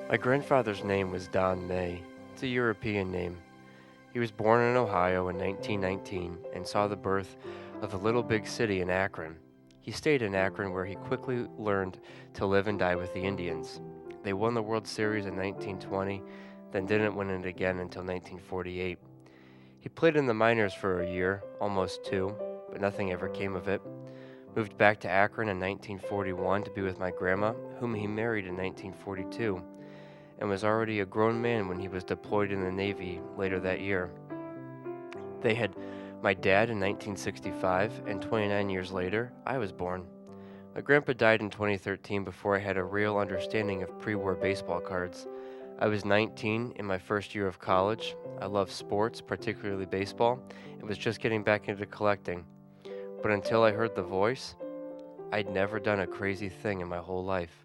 My grandfather's name was Don May. It's a European name. He was born in Ohio in 1919 and saw the birth of the little big city in Akron. He stayed in Akron where he quickly learned to live and die with the Indians. They won the World Series in 1920, then didn't win it again until 1948. He played in the minors for a year, almost two, but nothing ever came of it. Moved back to Akron in 1941 to be with my grandma, whom he married in 1942, and was already a grown man when he was deployed in the Navy later that year. They had my dad in 1965, and 29 years later, I was born. My grandpa died in 2013 before I had a real understanding of pre war baseball cards. I was 19 in my first year of college. I loved sports, particularly baseball, and was just getting back into collecting. But until I heard the voice, I'd never done a crazy thing in my whole life.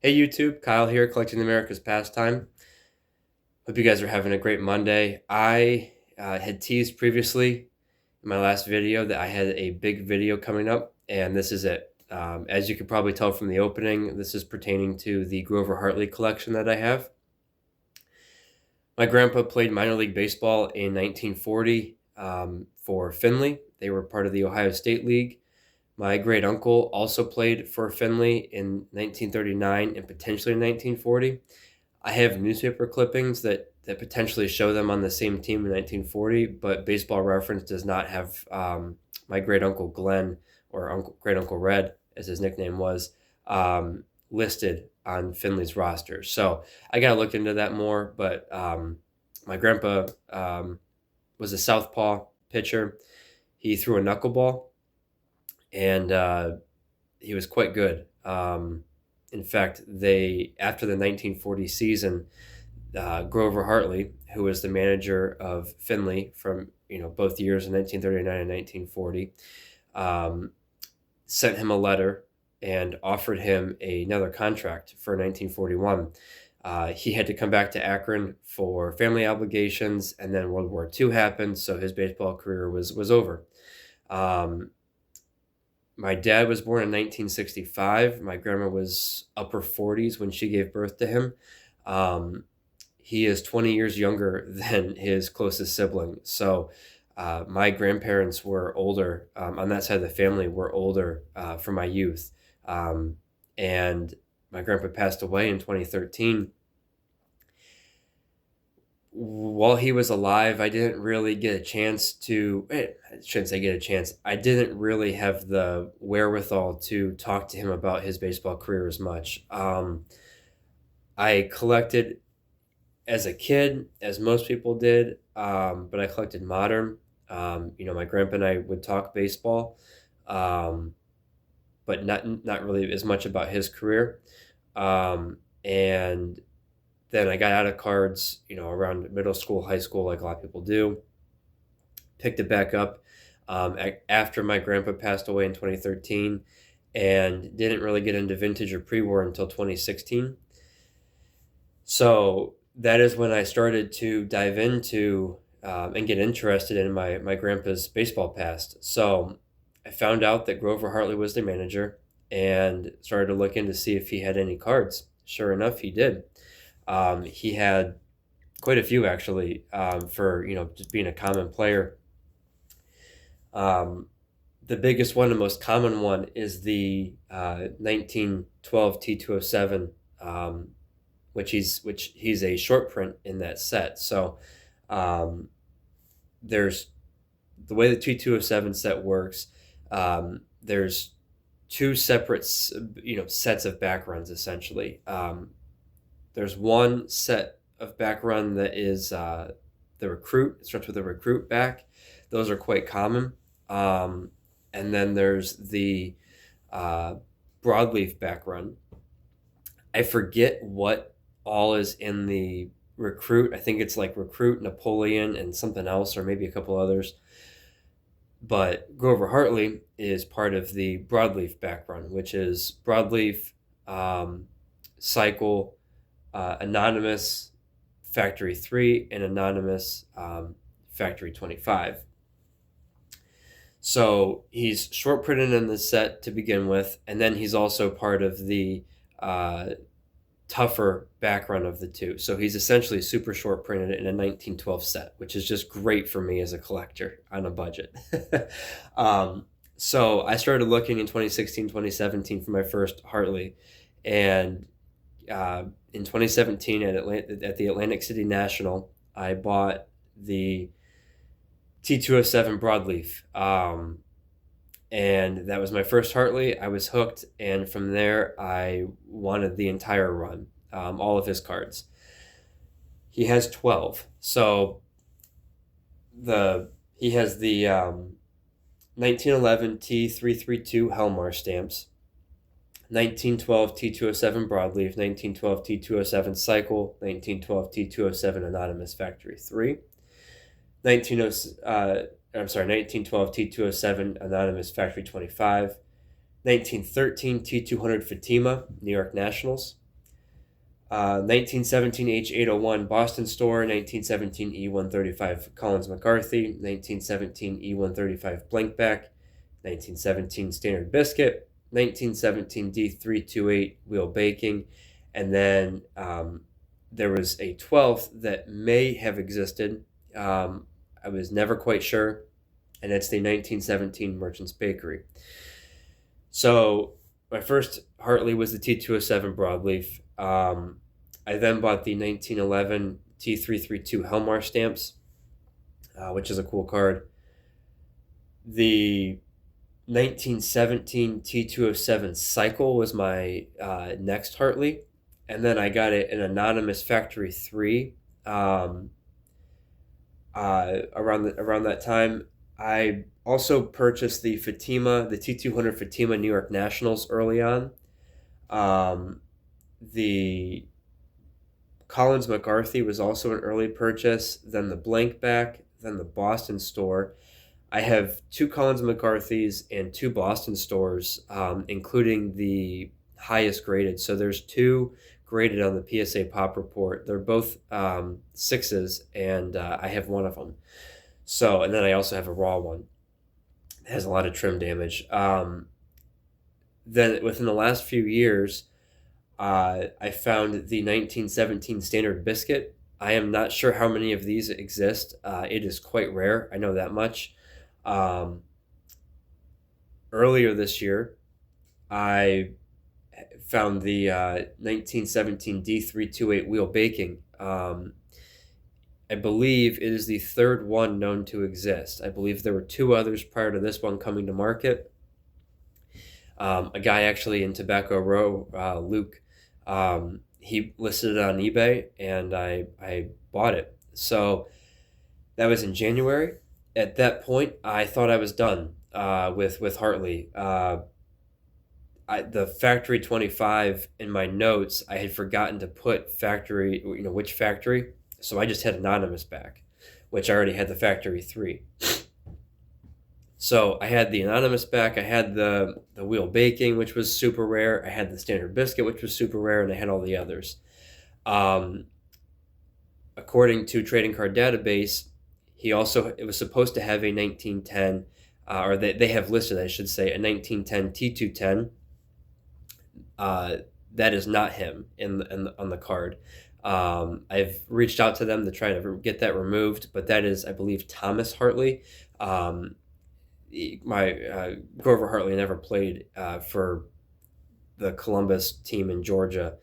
Hey YouTube, Kyle here, Collecting America's Pastime. Hope you guys are having a great Monday. I had teased previously in my last video that I had a big video coming up, and this is it. As you can probably tell from the opening, this is pertaining to the Grover Hartley collection that I have. My grandpa played minor league baseball in 1940 for Findlay. They were part of the Ohio State League. My great uncle also played for Findlay in 1939 and potentially in 1940. I have newspaper clippings that potentially show them on the same team in 1940, but Baseball Reference does not have my great uncle Glenn, or great uncle Red, as his nickname was, listed on Findlay's roster. So I got to look into that more. But my grandpa was a southpaw pitcher. He threw a knuckleball, and he was quite good. In fact, after the 1940 season, Grover Hartley, who was the manager of Findlay from both years in 1939 and 1940, sent him a letter and offered him another contract for 1941. He had to come back to Akron for family obligations, and then World War II happened, so his baseball career was over. My dad was born in 1965. My grandma was upper 40s when she gave birth to him. He is 20 years younger than his closest sibling. So my grandparents were older, on that side of the family, were older for my youth. And my grandpa passed away in 2013. While he was alive, I didn't really get a chance to, I shouldn't say get a chance, I didn't really have the wherewithal to talk to him about his baseball career as much. I collected as a kid, as most people did, but I collected modern. My grandpa and I would talk baseball, um, but not really as much about his career. And then I got out of cards, around middle school, high school, like a lot of people do. Picked it back up after my grandpa passed away in 2013, and didn't really get into vintage or pre-war until 2016. So that is when I started to dive into and get interested in my grandpa's baseball past. So I found out that Grover Hartley was the manager and started to look in to see if he had any cards. Sure enough, he did. He had quite a few actually, for just being a common player. The biggest one, the most common one, is the 1912 T207, which he's a short print in that set. So there's the way the T207 set works. There's two separate sets of backruns essentially. There's one set of backrun that is the recruit. It starts with a recruit back. Those are quite common. And then there's the broadleaf backrun. I forget what all is in the recruit. I think it's like recruit, Napoleon, and something else, or maybe a couple others. But Grover Hartley is part of the broadleaf backrun, which is broadleaf, cycle, anonymous, factory 3, and anonymous, factory 25. So he's short printed in the set to begin with, and then he's also part of the tougher backrun of the two. So he's essentially super short printed in a 1912 set, which is just great for me as a collector on a budget. So I started looking in 2016, 2017 for my first Hartley, and in 2017 at the Atlantic City National, I bought the T207 broadleaf, and that was my first Hartley. I was hooked, and from there I wanted the entire run, all of his cards. He has 12, so he has the 1911 T332 Helmar stamps, 1912 T207 broadleaf, 1912 T207 cycle, 1912 T207 anonymous factory 3. 1912 T207 anonymous factory 25, 1913 T200 Fatima New York Nationals, 1917 H801 Boston Store, 1917 E135 Collins McCarthy, 1917 E135 Blankback, 1917 Standard Biscuit, 1917 D328 Wheel Baking, and then there was a 12th that may have existed. I was never quite sure, and it's the 1917 Merchant's Bakery. So my first Hartley was the T207 broadleaf. I then bought the 1911 T332 Helmar stamps, which is a cool card. The 1917 T207 cycle was my next Hartley, and then I got an anonymous factory 3. Around that time, I also purchased the T200 Fatima New York Nationals early on. The Collins McCarthy was also an early purchase, then the Blankback, then the Boston Store. I have 2 Collins McCarthys and 2 Boston Stores, including the highest graded. So there's 2 graded on the PSA Pop Report. They're both 6s, and I have one of them. So, and then I also have a raw one. It has a lot of trim damage. Then within the last few years, I found the 1917 Standard Biscuit. I am not sure how many of these exist. It is quite rare. I know that much. Earlier this year, I found the 1917 D328 Wheel Baking. I believe it is the third one known to exist. I believe there were 2 others prior to this one coming to market. A guy actually in Tobacco Row, Luke, he listed it on eBay, and I bought it. So that was in January. At that point, I thought I was done with Hartley. The factory 25 in my notes, I had forgotten to put factory, which factory. So I just had Anonymous back, which I already had the factory 3. So I had the Anonymous back. I had the wheel baking, which was super rare. I had the standard biscuit, which was super rare, and I had all the others. According to Trading Card Database, it was supposed to have a 1910, or they have listed, I should say, a 1910 T210. That is not him on the card. I've reached out to them to try to get that removed, but that is, I believe, Thomas Hartley. Grover Hartley never played for the Columbus team in Georgia,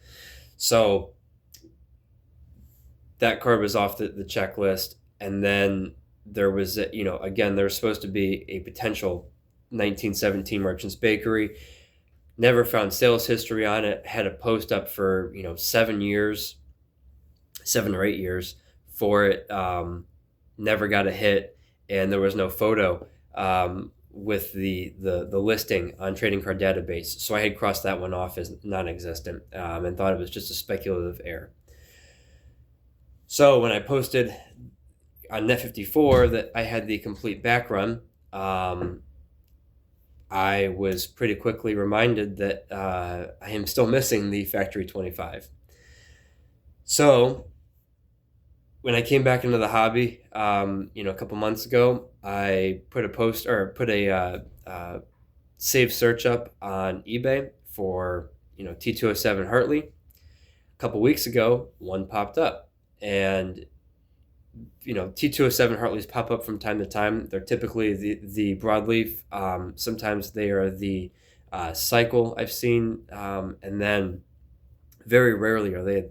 so that card was off the checklist. And then there was, again, there was supposed to be a potential 1917 Merchants Bakery. Never found sales history on it. Had a post up for 7 or 8 years for it. Never got a hit, and there was no photo with the listing on Trading Card Database. So I had crossed that one off as non-existent, and thought it was just a speculative error. So when I posted on Net54 that I had the complete back run, I was pretty quickly reminded that I am still missing the Factory 25. So when I came back into the hobby, a couple months ago, I put a save search up on eBay for T207 Hartley. A couple weeks ago, one popped up, and T207 Hartleys pop up from time to time. They're typically the broadleaf. Sometimes they are the cycle I've seen, and then very rarely are they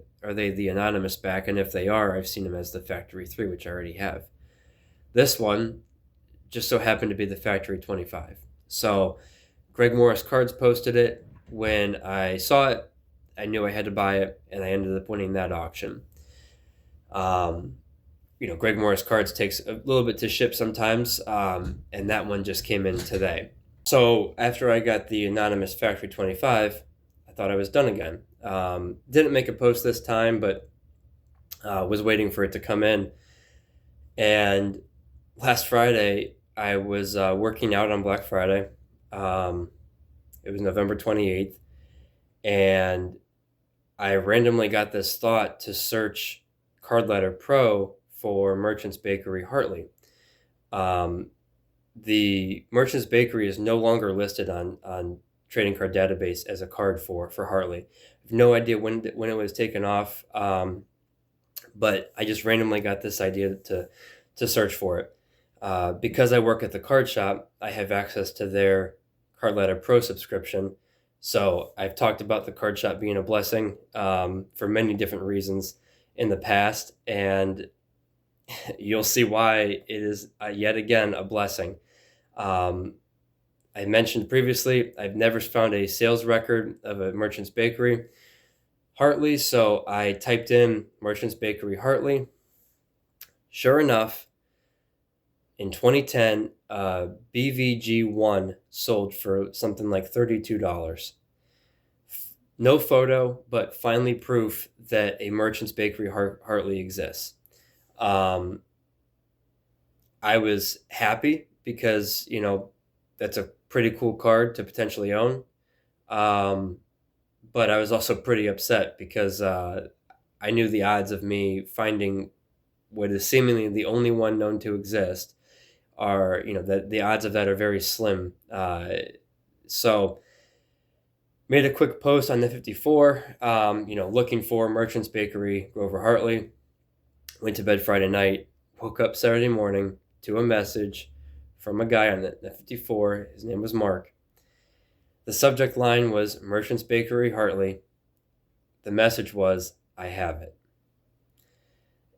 the Anonymous back. And if they are, I've seen them as the Factory 3, which I already have. This one just so happened to be the Factory 25. So Greg Morris Cards posted it. When I saw it, I knew I had to buy it, and I ended up winning that auction. Greg Morris Cards takes a little bit to ship sometimes, and that one just came in today. So after I got the Anonymous Factory 25, I thought I was done again. Didn't make a post this time, but was waiting for it to come in. And last Friday, I was working out on Black Friday. It was November 28th, and I randomly got this thought to search Card Ladder Pro for Merchants Bakery Hartley. The Merchants Bakery is no longer listed on Trading Card Database as a card for Hartley. I have no idea when it was taken off, but I just randomly got this idea to search for it. Because I work at the card shop, I have access to their Card Ladder Pro subscription. So I've talked about the card shop being a blessing for many different reasons in the past, and you'll see why it is yet again a blessing. I mentioned previously, I've never found a sales record of a Merchants Bakery Hartley, so I typed in Merchants Bakery Hartley. Sure enough, in 2010, BVG1 sold for something like $32. No photo, but finally proof that a Merchants Bakery Hartley exists. I was happy because, that's a pretty cool card to potentially own. But I was also pretty upset because I knew the odds of me finding what is seemingly the only one known to exist are, that the odds of that are very slim. So made a quick post on Net54, looking for Merchants Bakery Grover Hartley. Went to bed Friday night, woke up Saturday morning to a message from a guy on Net54. His name was Mark. The subject line was Merchants Bakery Hartley. The message was, I have it.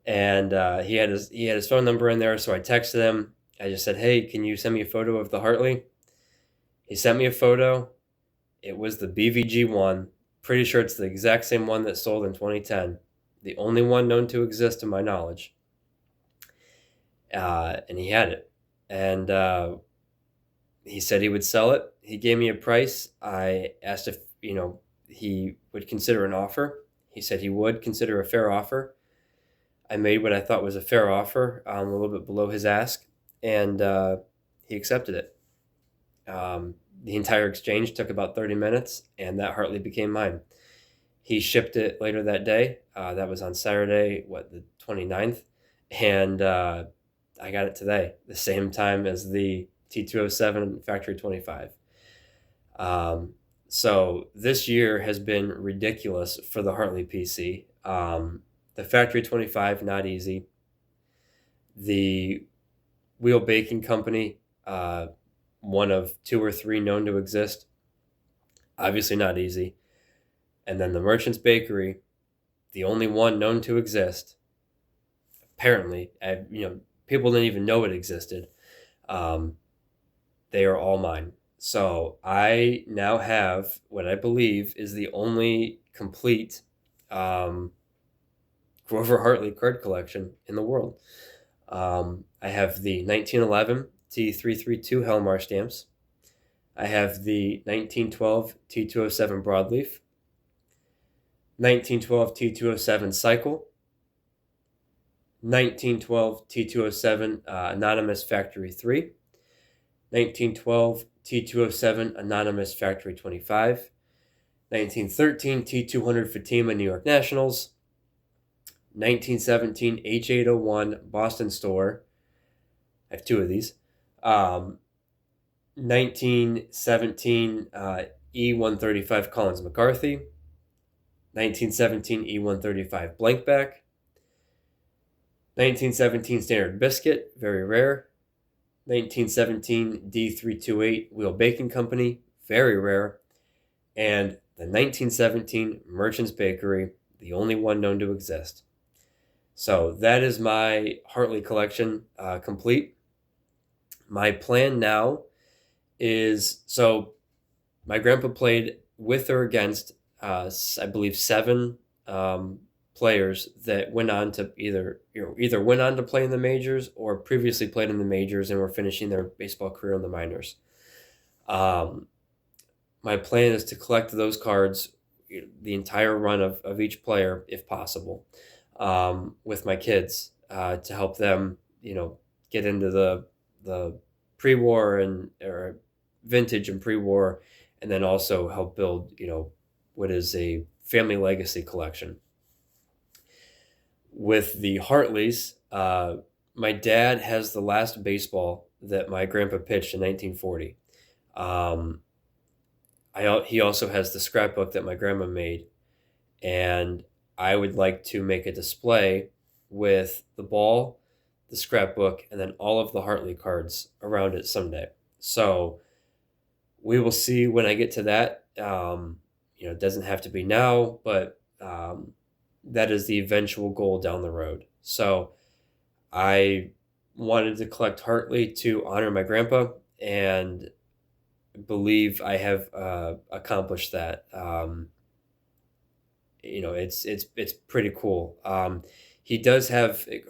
And he had his phone number in there, so I texted him. I just said, hey, can you send me a photo of the Hartley? He sent me a photo. It was the BVG one, pretty sure it's the exact same one that sold in 2010, the only one known to exist to my knowledge. And he had it. And he said he would sell it. He gave me a price. I asked if, he would consider an offer. He said he would consider a fair offer. I made what I thought was a fair offer, a little bit below his ask, and he accepted it. The entire exchange took about 30 minutes, and that Hartley became mine. He shipped it later that day. That was on Saturday, the 29th, and I got it today, the same time as the T207 Factory 25. So this year has been ridiculous for the Hartley PC. The Factory 25, not easy. The Wheel Baking Company, one of 2 or 3 known to exist, obviously not easy. And then the Merchant's Bakery, the only one known to exist, apparently, people didn't even know it existed. They are all mine. So I now have what I believe is the only complete Grover Hartley card collection in the world. I have the 1911 T332 Helmar stamps. I have the 1912 T207 Broadleaf, 1912 T207 Cycle, 1912 T207 Anonymous Factory 3, 1912 T207 Anonymous Factory 25, 1913 T200 Fatima New York Nationals, 1917 H801 Boston Store. I have 2 of these. 1917 E135 Collins McCarthy, 1917 E135 Blankback, 1917 Standard Biscuit, very rare, 1917 D328 Wheel Baking Company, very rare, and the 1917 Merchant's Bakery, the only one known to exist. So that is my Hartley collection complete. My plan now is, so my grandpa played with or against, I believe, 7 players that went on to either went on to play in the majors or previously played in the majors and were finishing their baseball career in the minors. My plan is to collect those cards, the entire run of each player, if possible, with my kids to help them, get into the pre-war or vintage and pre-war, and then also help build, what is a family legacy collection. With the Hartleys, my dad has the last baseball that my grandpa pitched in 1940. He also has the scrapbook that my grandma made, and I would like to make a display with the ball, the scrapbook, and then all of the Hartley cards around it someday. So we will see when I get to that. It doesn't have to be now, but that is the eventual goal down the road. So I wanted to collect Hartley to honor my grandpa, and believe I have accomplished that. It's pretty cool. Hartley does have a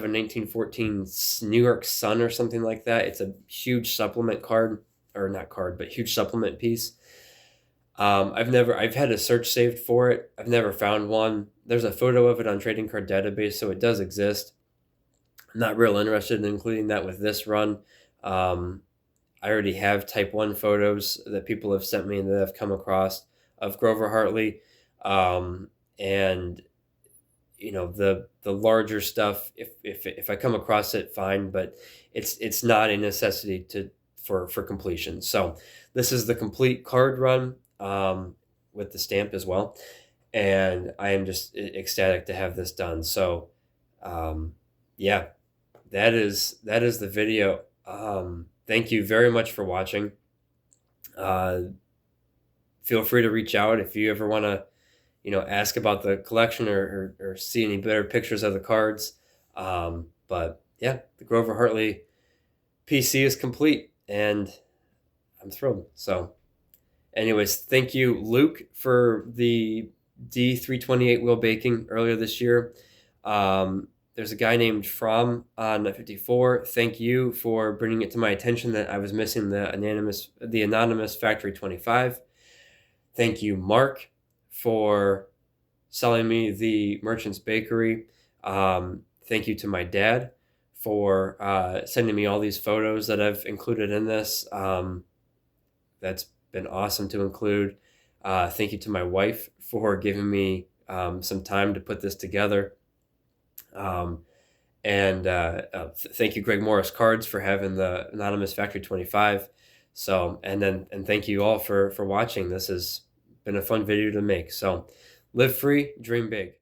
1914 New York Sun or something like that. It's a huge supplement card, or not card, but huge supplement piece. I've had a search saved for it. I've never found one. There's a photo of it on Trading Card Database, so it does exist. I'm not real interested in including that with this run. I already have Type 1 photos that people have sent me and that I've come across of Grover Hartley. And the larger stuff, if I come across it, fine, but it's not a necessity for completion. So this is the complete card run with the stamp as well, and I am just ecstatic to have this done. So yeah, that is the video. Thank you very much for watching. Feel free to reach out if you ever want to ask about the collection or see any better pictures of the cards. But yeah, the Grover Hartley PC is complete, and I'm thrilled. So Anyways, thank you, Luke, for the D328 wheel baking earlier this year. There's a guy named Fromm on 54. Thank you for bringing it to my attention that I was missing the anonymous Factory 25. Thank you, Mark, for selling me the Merchant's Bakery. Thank you to my dad for sending me all these photos that I've included in this. That's been awesome to include. Thank you to my wife for giving me some time to put this together. Thank you, Greg Morris Cards, for having the anonymous Factory 25. So, and thank you all for watching. This has been a fun video to make. So, live free, dream big.